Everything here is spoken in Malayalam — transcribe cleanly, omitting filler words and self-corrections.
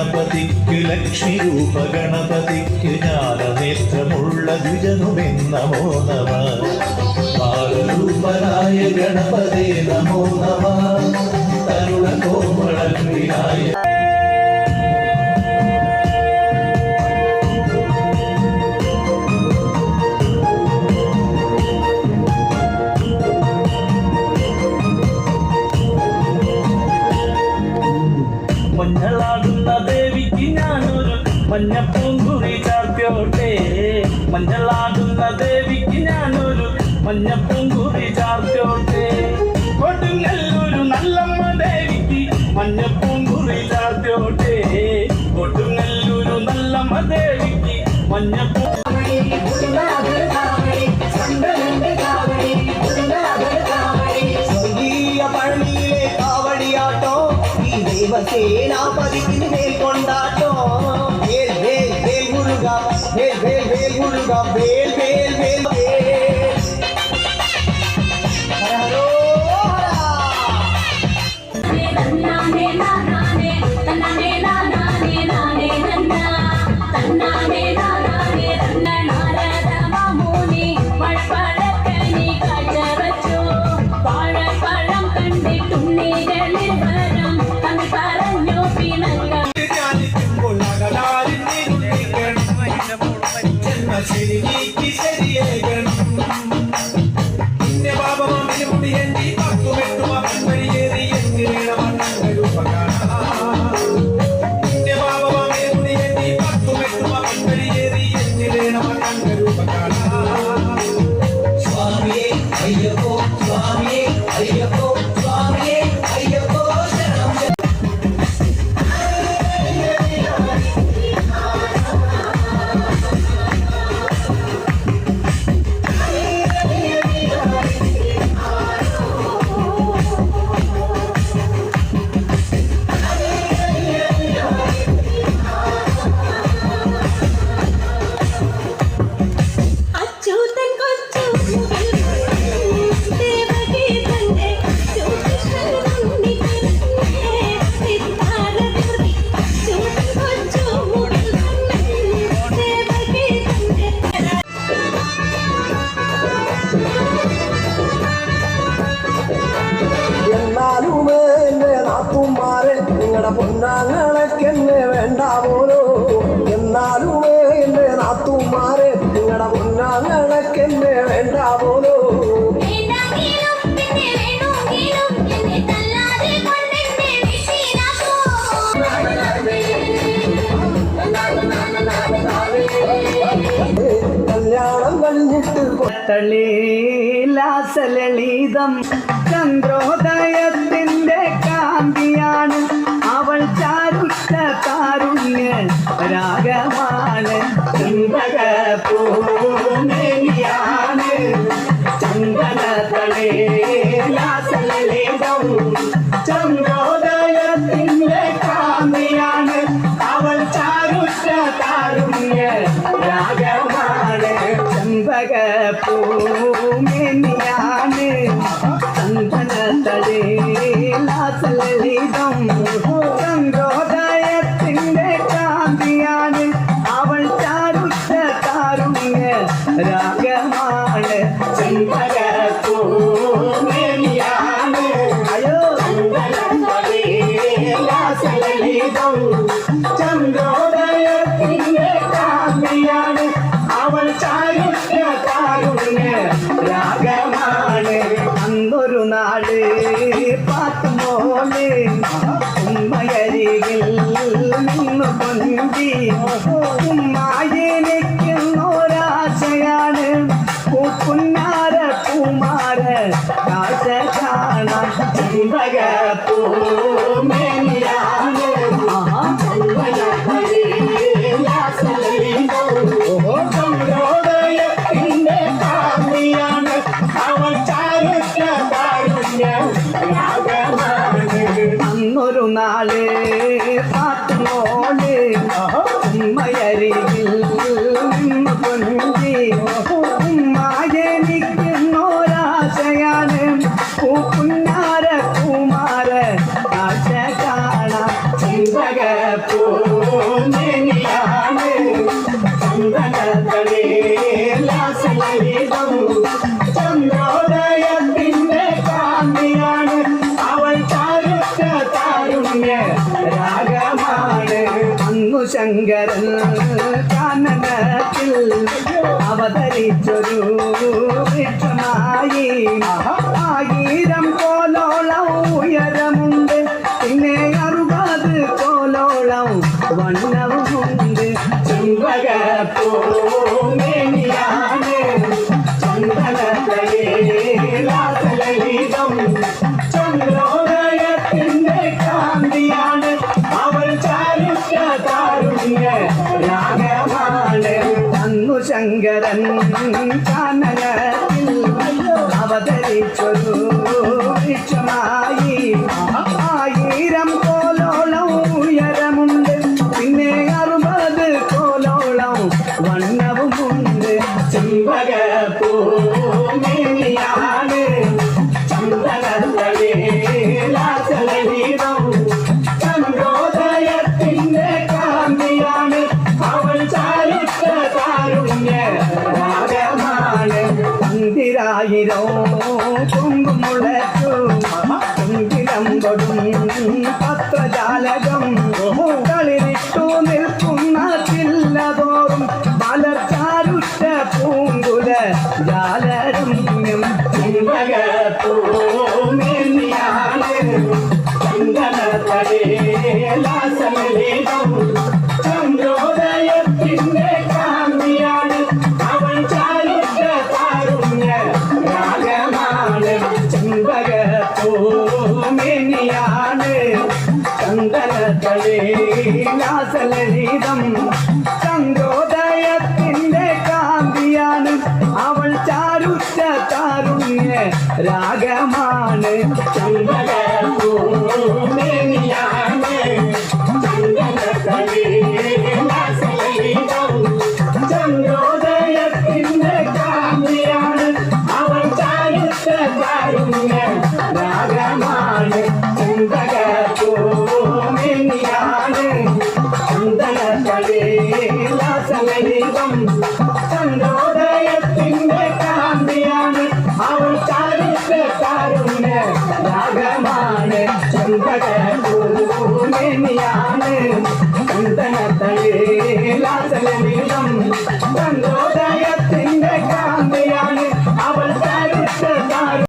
ഗണപതിക്ക് ലക്ഷ്മി രൂപ ഗണപതിക്ക് ജ്ഞാനനേത്രമുള്ള ദ്വിജനുമെൻ നമോ നമ ബാലരൂപനായ ഗണപതേ നമോ നമ തരുണ കോമളനായ മഞ്ഞളാടുന്ന ദേവിക്ക് ഞാനൊരു മഞ്ഞപ്പൂങ്കുറി ചാർത്തോട്ടെ മഞ്ഞളാടുന്ന ദേവിക്ക് ഞാനൊരു മഞ്ഞപ്പൂങ്കുറി ചാർത്തോട്ടെ കൊടുങ്ങല്ലൂരു നല്ലമ്മ ദേവിക്ക് മഞ്ഞപ്പൂങ്കുറി ചാർത്തോട്ടെ കൊടുങ്ങല്ലൂരു നല്ലമ്മ ദേവിക്ക് മഞ്ഞപ്പൂ சேனாபதிக்கு மேல் கொண்டாட்டோ வேல் வேல் வேல் முருகா வேல் வேல் வேல் முருகா வேல் வேல் வேல் നിങ്ങളുടെ പൊന്നാങ്ങളൊക്കെന്നെ വേണ്ട പോലോ എന്നാലുമേ എന്റെ നാത്തുമാരെ നിങ്ങളുടെ പൊന്നാങ്ങളൊക്കെന്നെ വേണ്ട പോലോ കല്യാണം കഴിഞ്ഞിട്ട് ലാസലളിതം ചന്ദ്രോദയത്തിന്റെ കാന്തിയാണ് അവൾ ചാരുത്ത കാരുണ്യ രാഗമാണ് ചന്ദ്രപൂർണിയാണ് ചന്ദ്രതളേ ലാസലളിതം ചന്ദ്രോദയത്തിന്റെ കാന്തിയാണ് അവൾ ചാരുത്ത കാരുണ്യ രാഗമാണ് ചന്ദ്രപൂർണിയാണ് ചന്ദനതളേ ലാസലളിതം ചന്ദ്രോദയത്തിന്റെ കാന്തിയാണ് അവൾ ചാരുത്ത കാരുണ്യ രാഗമാണ് ചന്ദ്രപൂർണിയാണ് അയ്യോ ചന്ദനതളേ ലാസലളിതം ചന്ദ്രോദയത്തിന്റെ കാന്തിയാണ് അവൾ ചാരുത്ത കാരുണ്യ രാഗമാണ് അന്നൊരു നാള് പാത്തുമോളെ ഉമ്മയരികിൽ നിന്നു കൊണ്ടി ഉമ്മായെനിക്കുന്നൊരാശയാണ് പൂക്കുന്നാര കുമാര കാഴ്ച കാണാൻ ചിന്തകപ്പൂമേനിയാണ് ചന്ദ്രോദയത്തിന്റെ കാന്തിയാണ് അവൾ ചാരുത്ത കാരുണ്യ ശങ്കരൻ കാനനത്തിൽ അവതരിച്ചൊരു വൃക്ഷമായി 1000 കോലോളം ഉയരമുണ്ട് പിന്നെ 60 കോലോളം വണ്ണവുമുണ്ട് ചെമ്പകപ്പൂമേനിയാണ് ചന്ദനലീലം ചന്ദ്രോദയത്തിന്റെ കാന്തിയാണ് അവൾ ചാരുഷ താരുണ്യ രാഗമാണ് അന്നു ശങ്കരൻ കാനനത്തിൽ അവതരിച്ചൊരു വൃക്ഷമായി 1000 കോലോളം ഉയരമുണ്ട് പിന്നെ 60 കോലോളം വണ്ണവുമുണ്ട് ചെമ്പകപ്പൂമേനിയാണ് ചന്ദനലീലം ചന്ദ്രോദയത്തിന്റെ കാന്തിയാണ് അവൾ ചാരുഷ താരുണ്യ രാഗമാണ് 10000 കൊമ്പുമുളച്ചു കൊങ്കിലമ്പടും പത്രജാലകം കളിരിട്ടു നിൽക്കുന്ന ചില്ലതോറും മലർച്ചാരുറ്റ പൂങ്കുല ജാലരമ്യം ചെമ്പകപ്പൂമേനിയാണ് ചന്ദനലീലം ചന്ദ്രോദയത്തിന്റെ കാന്തിയാണ് അവൾ ചാരുഷ താരുണ്യ രാഗമാണ് ചെമ്പകപ്പൂമേനിയാണ് ചന്ദനലീലം ചന്ദ്രോദയത്തിന്റെ കാന്തിയാണ് അവൾ ചാരുഷ താരുണ്യ രാഗമാണ് ചെമ്പകപ്പൂമേനിയാണ്